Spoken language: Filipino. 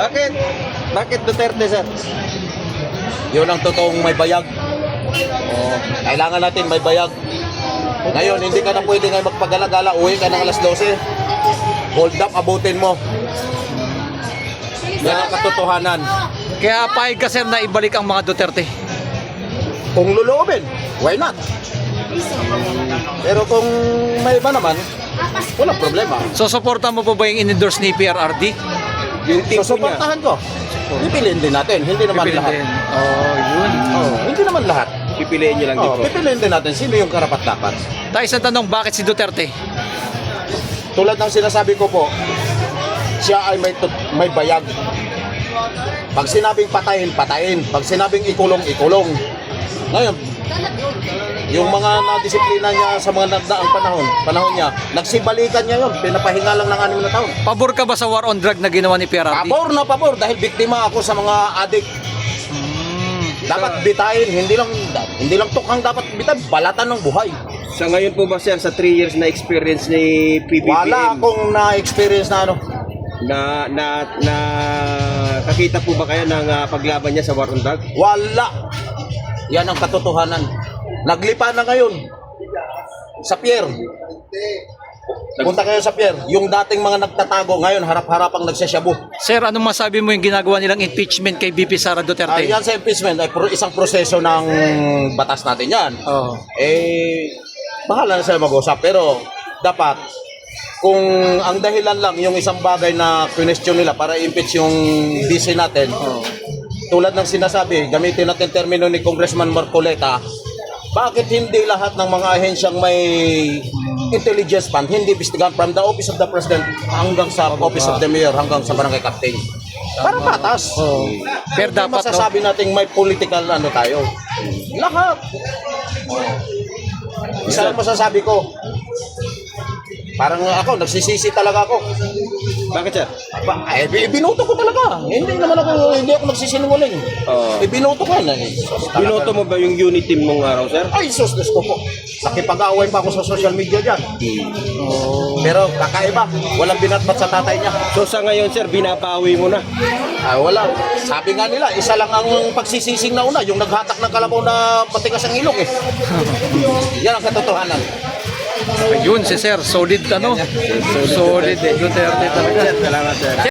Bakit? Bakit Duterte, sir? Yun ang totoong may bayag. Oh, kailangan natin may bayag. Ngayon, hindi ka na pwede ngayon magpagala-gala. Uwi ka ng alas 12. Hold up, abutin mo. Yan ang katotohanan. Kaya pahig ka sir na ibalik ang mga Duterte. Kung luluobin, why not? Pero kung may iba naman, walang problema. So suporta mo po ba yung in-endorse ni PRRD? Yung team so, suportahan ko. Pipiliin din natin, hindi naman Pipiliin lahat. din. Oh, yun. Oh, hindi naman lahat. Pipiliin nyo lang din po. Pipiliin din natin sino yung karapat-dapat. Tayo sa tanong, bakit si Duterte? Tulad ng sinasabi ko po, siya ay may bayag. Pag sinabing patayin, patayin. Pag sinabing ikulong, ikulong. Ngayon, yung mga nadisiplina niya sa mga nagdaang panahon niya, nagsibalikan niya yun, pinapahinga lang ng 6 na taon. Pabor ka ba sa war on drug na ginawa ni PRRD? Pabor na pabor dahil biktima ako sa mga adik. Dapat bitain, hindi lang tukhang dapat bitain, balatan ng buhay. Sa ngayon po ba sir, sa 3 years na experience ni PBBM, Wala akong na-experience na ano. na kakita po ba kayo ng paglaban niya sa war on drug? Wala. Yan ang katotohanan. Naglipa na ngayon sa pier. Punta kayo sa pier. Yung dating mga nagtatago ngayon harap-harapang nagsasyabu. Sir, anong masabi mo yung ginagawa nilang impeachment kay BP Sara Duterte? Yan sa impeachment ay isang proseso ng batas natin yan. Oh. Bahala na sila mag-usap. Pero dapat, kung ang dahilan lang yung isang bagay na question nila para impeach yung DC natin, tulad ng sinasabi, gamitin natin termino ni Congressman Marcoleta, bakit hindi lahat ng mga ahensyang may intelligence fund, hindi bistigan from the office of the president hanggang sa office of the mayor, hanggang sa barangay captain? Para patas. Pero Hindi dapat, masasabi nating may political ano tayo. Lahat. Isa lang masasabi ko. Parang ako, nagsisisi talaga ako. Bakit sir? Binoto ko talaga. Hindi ako nagsisinungaling. Binoto ko yan. Binoto mo ba yung unit team mong araw sir? Ay, sus ko po. Nakipag-away pa ako sa social media dyan. Pero kakaiba, walang binatbat sa tatay niya. So sa ngayon sir, binabawi mo na? Wala. Sabi nga nila, isa lang ang pagsisising na una, yung naghatak ng kalabaw na patigas ang ilong eh. Yan ang katotohanan. ayun si sir, solid ano? Solid Duterte talaga. Salamat sir.